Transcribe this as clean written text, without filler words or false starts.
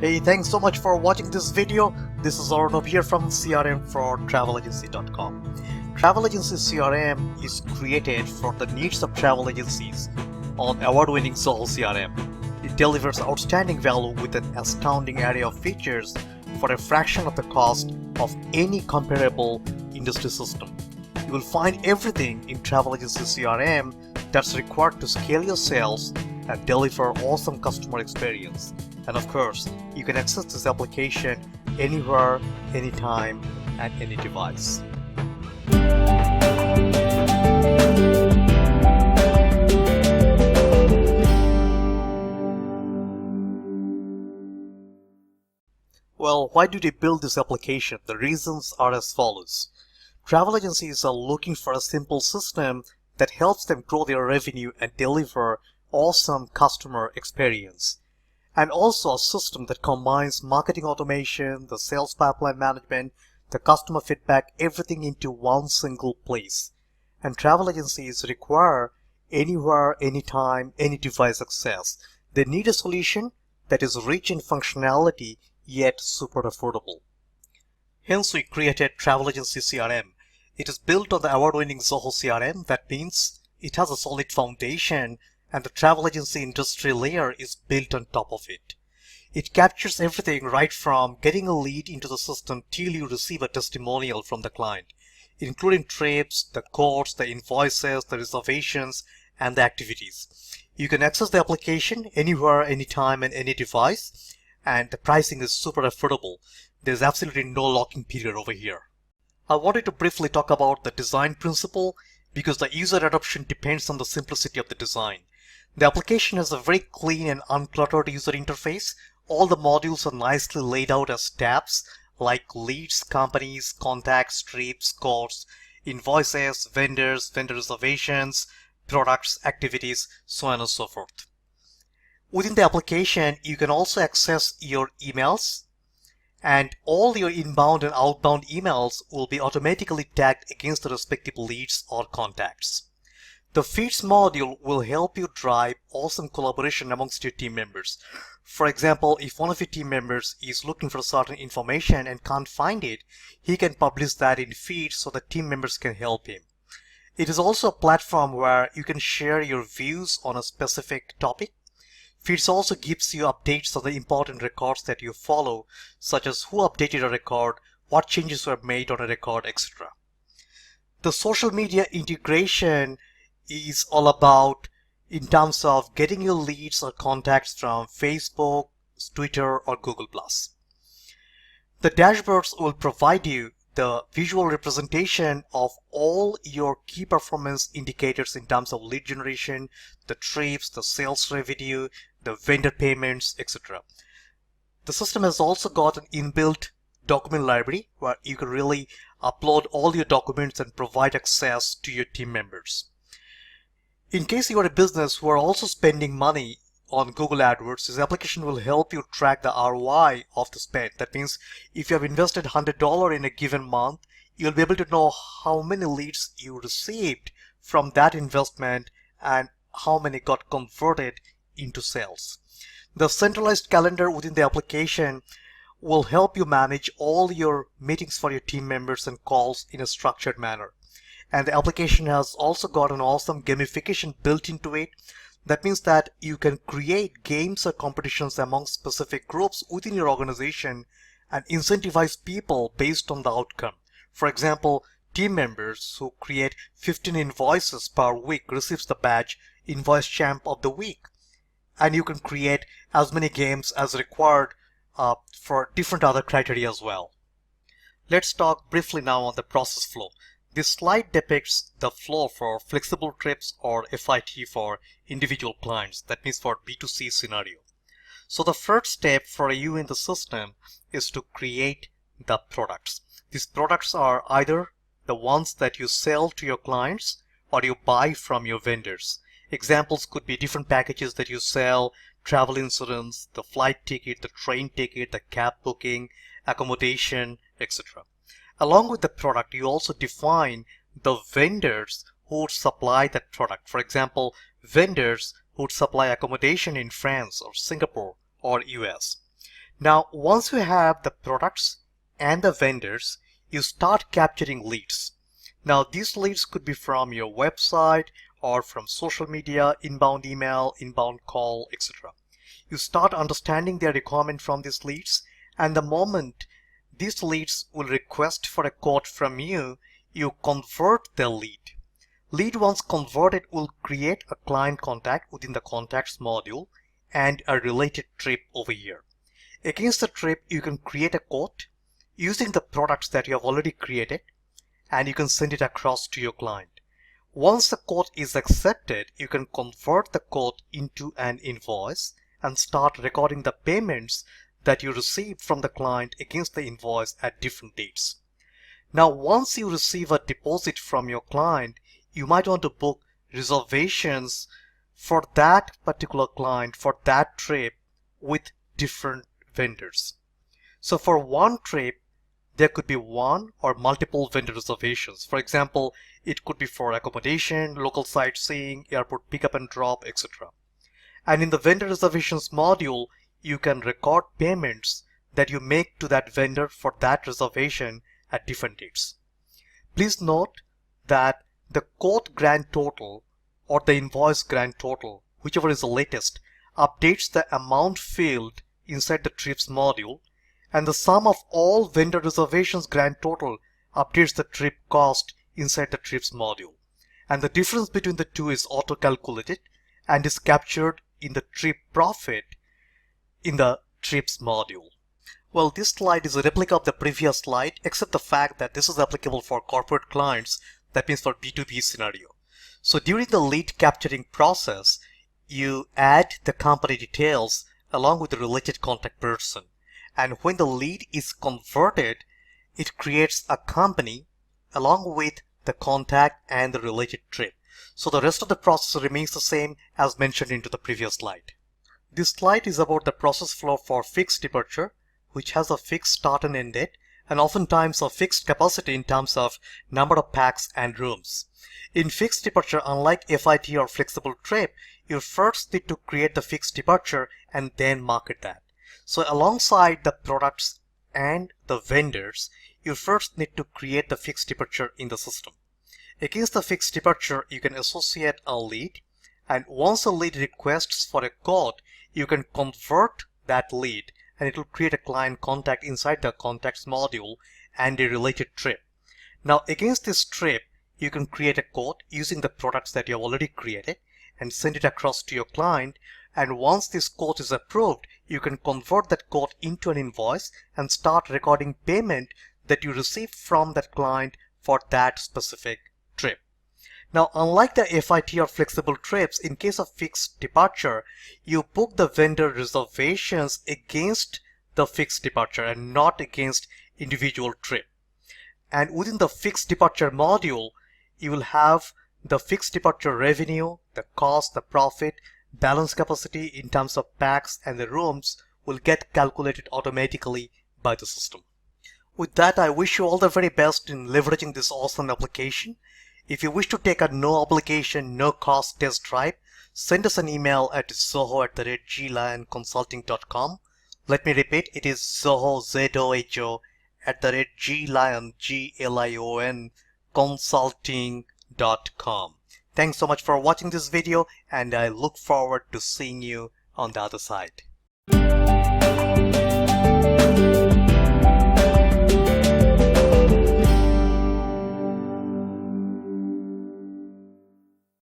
Hey, thanks so much for watching this video. This is Arnav here from CRM for TravelAgency.com. Travel Agency CRM is created for the needs of travel agencies on award-winning Zoho CRM. It delivers outstanding value with an astounding array of features for a fraction of the cost of any comparable industry system. You will find everything in Travel Agency CRM that's required to scale your sales and deliver awesome customer experience. And of course, you can access this application anywhere, anytime, and any device. Well, why do they build this application? The reasons are as follows. Travel agencies are looking for a simple system that helps them grow their revenue and deliver awesome customer experience. And also a system that combines marketing automation, the sales pipeline management, the customer feedback, everything into one single place. And travel agencies require anywhere, anytime, any device access. They need a solution that is rich in functionality yet super affordable. Hence we created Travel Agency CRM. It is built on the award-winning Zoho CRM. That means it has a solid foundation and the travel agency industry layer is built on top of it. It captures everything right from getting a lead into the system till you receive a testimonial from the client, including trips, the quotes, the invoices, the reservations, and the activities. You can access the application anywhere, anytime, and any device, and the pricing is super affordable. There's absolutely no locking period over here. I wanted to briefly talk about the design principle because the user adoption depends on the simplicity of the design. The application has a very clean and uncluttered user interface. All the modules are nicely laid out as tabs like leads, companies, contacts, trips, quotes, invoices, vendors, vendor reservations, products, activities, so on and so forth. Within the application, you can also access your emails, and all your inbound and outbound emails will be automatically tagged against the respective leads or contacts. The Feeds module will help you drive awesome collaboration amongst your team members. For example, if one of your team members is looking for certain information and can't find it, he can publish that in Feeds so the team members can help him. It is also a platform where you can share your views on a specific topic. Feeds also gives you updates on the important records that you follow, such as who updated a record, what changes were made on a record, etc. The social media integration is all about in terms of getting your leads or contacts from Facebook, Twitter, or Google+. The dashboards will provide you the visual representation of all your key performance indicators in terms of lead generation, the trips, the sales revenue, the vendor payments, etc. The system has also got an inbuilt document library where you can really upload all your documents and provide access to your team members. In case you are a business who are also spending money on Google AdWords, this application will help you track the ROI of the spend. That means if you have invested $100 in a given month, you'll be able to know how many leads you received from that investment and how many got converted into sales. The centralized calendar within the application will help you manage all your meetings for your team members and calls in a structured manner. And the application has also got an awesome gamification built into it. That means that you can create games or competitions among specific groups within your organization and incentivize people based on the outcome. For example, team members who create 15 invoices per week receives the badge Invoice Champ of the Week. And you can create as many games as required for different other criteria as well. Let's talk briefly now on the process flow. This slide depicts the flow for flexible trips or FIT for individual clients, that means for B2C scenario. So the first step for you in the system is to create the products. These products are either the ones that you sell to your clients or you buy from your vendors. Examples could be different packages that you sell, travel insurance, the flight ticket, the train ticket, the cab booking, accommodation, etc. Along with the product, you also define the vendors who would supply that product. For example, vendors who would supply accommodation in France or Singapore or US. Now, once you have the products and the vendors, you start capturing leads. Now, these leads could be from your website or from social media, inbound email, inbound call, etc. You start understanding their requirement from these leads, and the moment these leads will request for a quote from you, you convert the lead. Lead once converted will create a client contact within the contacts module and a related trip over here. Against the trip, you can create a quote using the products that you have already created, and you can send it across to your client. Once the quote is accepted, you can convert the quote into an invoice and start recording the payments that you received from the client against the invoice at different dates. Now, once you receive a deposit from your client, you might want to book reservations for that particular client for that trip with different vendors. So for one trip, there could be one or multiple vendor reservations. For example, it could be for accommodation, local sightseeing, airport pickup and drop, etc. And in the vendor reservations module, you can record payments that you make to that vendor for that reservation at different dates. Please note that the quote grand total or the invoice grand total, whichever is the latest, updates the amount field inside the trips module, and the sum of all vendor reservations grand total updates the trip cost inside the trips module. And the difference between the two is auto-calculated and is captured in the trip profit in the trips module. Well, this slide is a replica of the previous slide, except the fact that this is applicable for corporate clients, that means for B2B scenario. So during the lead capturing process, you add the company details along with the related contact person. And when the lead is converted, it creates a company along with the contact and the related trip. So the rest of the process remains the same as mentioned into the previous slide. This slide is about the process flow for fixed departure, which has a fixed start and end date, and oftentimes a fixed capacity in terms of number of packs and rooms. In fixed departure, unlike FIT or flexible trip, you first need to create the fixed departure and then market that. So alongside the products and the vendors, you first need to create the fixed departure in the system. Against the fixed departure, you can associate a lead, and once a lead requests for a quote, you can convert that lead and it will create a client contact inside the contacts module and a related trip. Now against this trip, you can create a quote using the products that you have already created and send it across to your client. And once this quote is approved, you can convert that quote into an invoice and start recording payment that you received from that client for that specific trip. Now, unlike the FIT or flexible trips, in case of fixed departure, you book the vendor reservations against the fixed departure and not against individual trip. And within the fixed departure module, you will have the fixed departure revenue, the cost, the profit, balance capacity in terms of packs, and the rooms will get calculated automatically by the system. With that, I wish you all the very best in leveraging this awesome application. If you wish to take a no obligation, no cost test drive, send us an email at zoho@glionconsulting.com. Let me repeat, it is Zoho, ZOHO, @GLION consulting.com. Thanks so much for watching this video, and I look forward to seeing you on the other side.